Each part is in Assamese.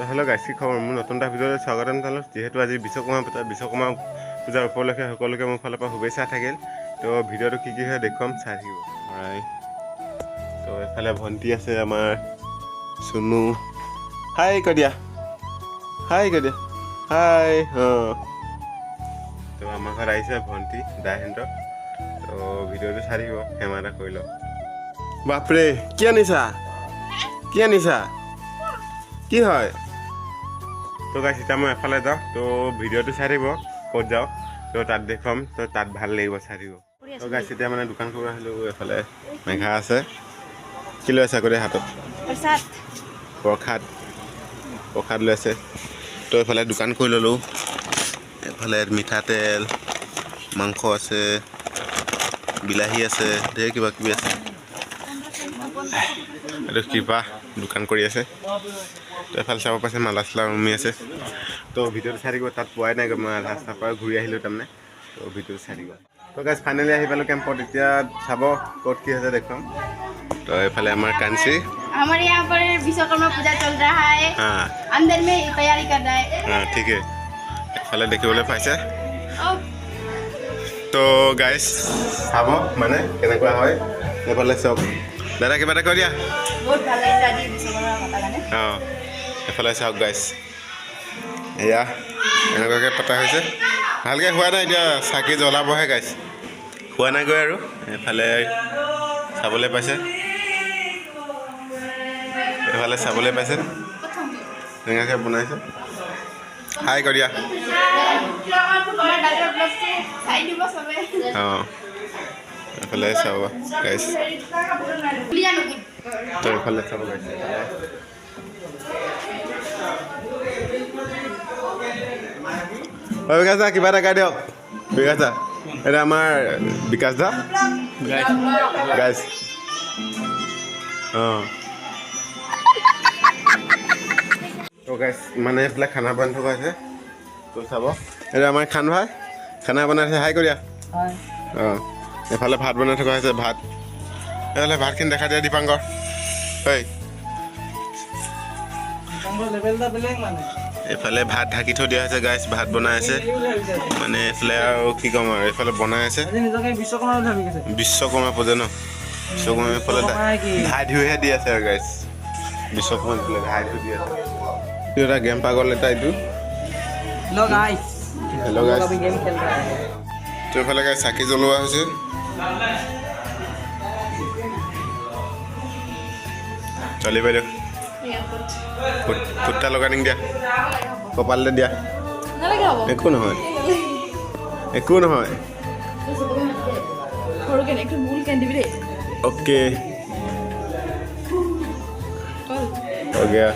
তো হেল্ল' গাইছ, কি খবৰ? মোৰ নতুন এটা ভিডিঅ'লৈ স্বাগতম জনালোঁ। যিহেতু আজি বিশ্বকৰ্মা পূজাৰ উপলক্ষে সকলোকে মোৰ ফালৰ পৰা শুভেচ্ছা থাকিল। তো ভিডিঅ'টো কি হয় দেখুৱাম, চাই থাকিব। তো এইফালে ভণ্টি আছে আমাৰ চুনু। হাই কৈ দিয়া, হাই কৈ দিয়া, হাই। তো আমাৰ ঘৰত আহিছে ভণ্টি দাইহেঁতৰ। তো ভিডিঅ'টো চাই থাকিব, সেমা এটা কৰি লওক। বাপৰে, কি আনিছা? কি আনিছা? কি হয়? তো গাইছ, এতিয়া মই এফালে যাওঁ। তো ভিডিঅ'টো চাই থাকিব, ক'ত যাওঁ তো তাত দেখুৱাম। তো তাত ভাল লাগিব, চাই থাকিব। তো গাইছ, এতিয়া মানে দোকান কৰিব আহিলোঁ। এফালে মেঘা আছে। কি লৈ আছে আকৌ হাতত? প্ৰসাদ লৈ আছে। তো এইফালে দোকান কৰি ল'লোঁ। এইফালে মিঠাতেল, মাংস আছে, বিলাহী আছে, ধেৰ কিবা কিবি আছে। এইটো কিবা দোকান কৰি আছে। তো এফালে চাব পাইছে মালা চালা উমি আছে। তো ভিডিঅ'টো চাই থাকিব। তাত পোৱাই নাই, মই ৰাস্তাৰ পৰা ঘূৰি আহিলোঁ তাৰমানে। তো ভিডিঅ'টো চাই থাকিব। তো গাইছ, ফাইনেলি আহি পালোঁ কেম্পত। এতিয়া চাব ক'ত কি হৈছে দেখুৱাম। तो এইফালে আমাৰ কাঞ্চি, हमारे यहाँ पर विश्वकर्मा पूजा चल रहा है। हाँ अंदर में तैयारी कर रहा है। हाँ ठीक है। এইফালে দেখিবলৈ পাইছে। তো গাইছ, চাব মানে কেনেকুৱা হয়। এইফালে চব দাদা কিবা এটা কৈ দিয়া। बहुत ভাল লাগিছে আজি বিশ্বকৰ্মা পতা কাৰণে। অঁ, এইফালে চাওক গাইছ, এয়া এনেকুৱাকৈ পতা হৈছে। ভালকৈ হোৱা নাই, এতিয়া চাকি জ্বলাবহে গাইছ, হোৱা নাইগৈ আৰু। এইফালে চাবলৈ পাইছে, এইফালে চাবলৈ পাইছে এনেকুৱাকৈ বনাইছে। হাই কৈ দিয়া। অঁ, এইফালে চাব গাইছ। তো এইফালে চাব গাইছ। বিকাশ দা কিবা এটা গাই দিয়ক। বিকাশ দা, এটা আমাৰ বিকাশ দা গাইছ। অঁ, তো গাইছ মানে এইফালে খানা বনাই থকা হৈছে। তো চাব, এইটো আমাৰ খান ভাই খানা বনাইছে। হাই কৰি দিয়া। অঁ, এইফালে ভাত বনাই থকা হৈছে। ভাত এইফালে ভাতখিনি দেখা দিয়া দীপাংকৰ। হয়, এইফালে ভাত ঢাকি থৈ দিয়া হৈছে গাইছ। ভাত বনাই আছে মানে এইফালে আৰু কি ক'ম আৰু, এইফালে বনাই আছে বিশ্বকৰ্মা পূজা ন। বিশ্বকৰ্মা এইফালে ধাই ধুইহে দি আছে আৰু গাইছ। বিশ্বকৰ্মা এইফালে ধাই ধুই দি আছে। এইটো এটা গেম পাগল এটা এইটো। হেল্ল' গাইছ। তো এইফালে গাইছ চাকি জ্বলোৱা হৈছে। চলি বাইদেউ ফুটা লগাই দিম দিয়া, কপালতে দিয়া। একো নহয়, একো নহয়। অ'কে हो गया।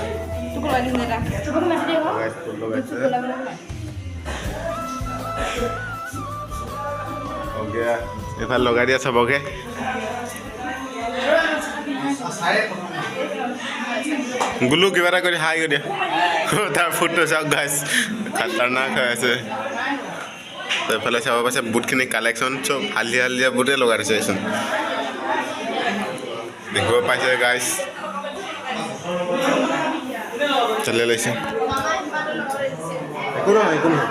हो गया, এইফালে লগাই দিয়া চবকে। গুলু কিবা এটা কৰি হাই কৰি দিয়া। তাৰ ফুটটো চাওক গাইছ, খাতাৰনাক হৈ আছে। তো এইফালে চাব পাইছে বুটখিনি কালেকশ্যন চব হালধীয়া হালধীয়া বুটে লগাই দিছে এইচোন, দেখিব পাইছে গাইছ। চলে লৈছে, একো নহয় একো নহয়।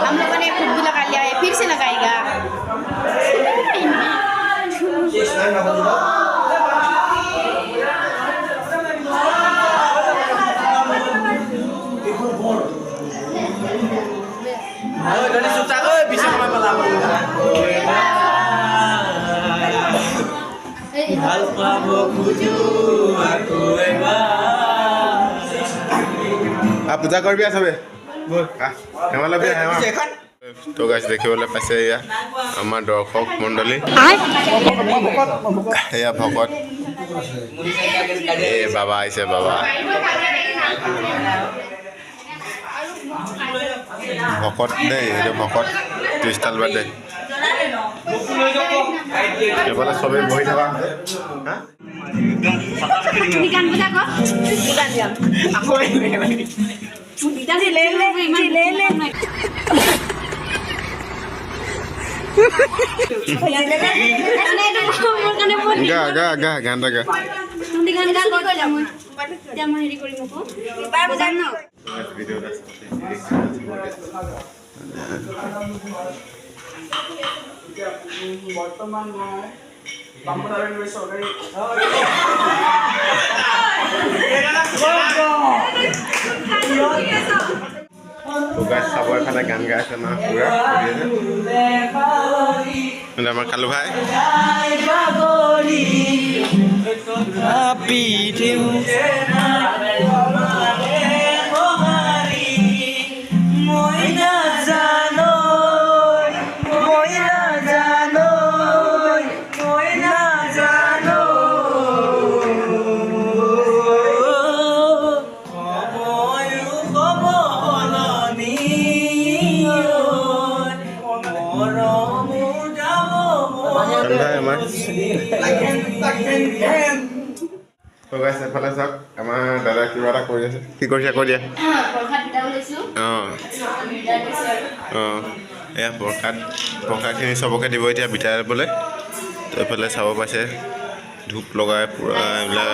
हम लोगों ने खुद भी लगा लिया है, फिर से लगाएगा। পূজা কৰিবি চবে। তো গাইছ দেখিবলৈ পাইছে এয়া আমাৰ দৰ্শক মণ্ডলী, এয়া ভকত। এই বাবা আহিছে, বাবা ভকত দেই, এইটো ভকত ত্ৰিশটাল বাদ দে। এইফালে চবেই বহি থকা গা গা গা গান গা। এতিয়া মই হেৰি কৰিম আকৌ বজাম ন ভিডিঅ'টা বৰ্তমান মই বামুণাৰী চৰকাৰী চাবৰ এফালে গান গাই আছে আমাৰ পুৰা আমাৰ কালু ভাই এফালে চাওক আমাৰ দাদা কিবা এটা কৰি আছে কি কৰিছে কৈ দিয়া এয়া প্ৰসাদখিনি চবকে দিব এতিয়া বিতাই বোলে তো এইফালে চাব পাইছে ধূপ লগাই পূৰা এইবিলাক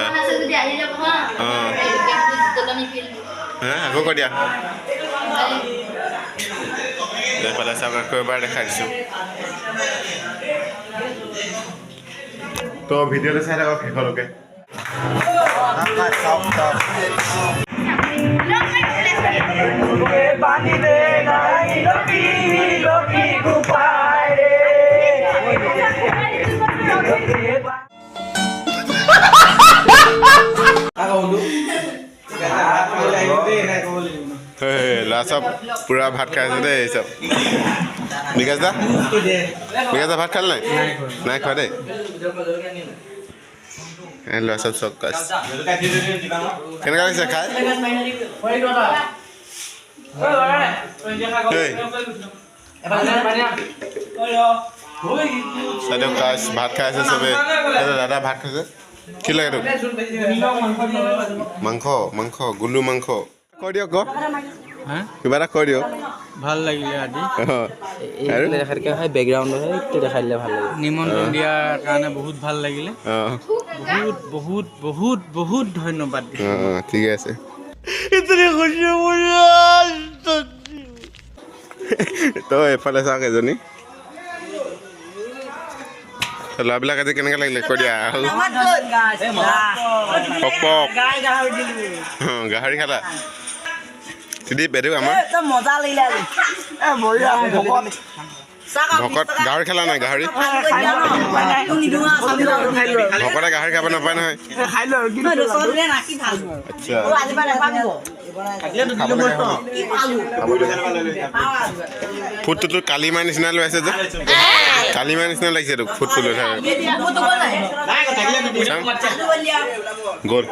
আকৌ কৈ দিয়া এইফালে চাওক আকৌ এবাৰ দেখাই দিছোঁ তো ভিডিঅ'টো চাই থাকক শেষলৈকে ল'ৰা চব পুৰা ভাত খাই আছে দেই চব বিকাশ দা ভাত খালে নাই খোৱা দেই ল'ৰা চব চব কেনেকুৱা লাগিছে খাই ভাত খাই আছে চবে দাদা ভাত খাইছে কি লাগে তোক মাংস গুলু মাংস কৈ দিয়ক কিবা এটা কৈ দিয়ক ভাল লাগিলে আজি আৰু দেখাতকৈ হয় বেকগ্ৰাউণ্ডত দেখাই দিলে ভাল লাগে নিমন্ত্ৰণ দিয়াৰ কাৰণে বহুত ভাল লাগিলে বহুত বহুত বহুত বহুত ধন্যবাদ ঠিকে আছে তই এফালে চাওক এজনী ল'ৰাবিলাক আজি কেনেকৈ লাগিলে কৈ দিয়া গাহৰি খালা ত্ৰিদীপ বেদু আমাৰ মজা লাগিলে ভকত গাহৰি খালা নাই গাহৰি ভকতে গাহৰি খাব নাপায় নহয় ফুটটো কালিমাৰ নিচিনা লৈ আছে যে কালিমাৰ নিচিনা লাগিছে তোক ফুটটো লৈ থাকে গ'ল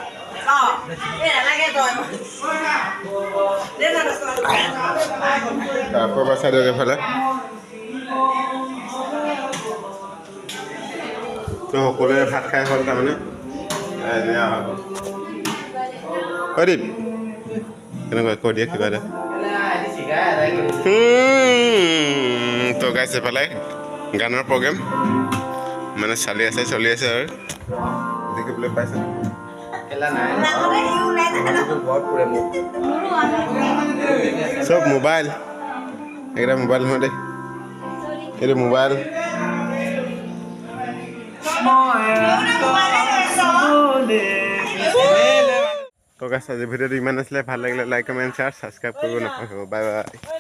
এফালে তো সকলোৱে ভাত খাই হ'ল তাৰমানে দীপ কেনেকুৱা কৈ দিয়ে কিবা এটা তো গাইছে এফালে গানৰ প্ৰগ্ৰেম মানে চলি আছে আৰু দেখিবলৈ পাইছে চব মোবাইল এইকেইটা মোবাইল নহয় দেই এইটো মোবাইল তো গাইছে আজি ভিডিঅ'টো ইমান আছিলে ভাল লাগিলে লাইক কমেণ্ট শ্বেয়াৰ ছাবস্ক্ৰাইব কৰিব নাপাহৰিব বাই বাই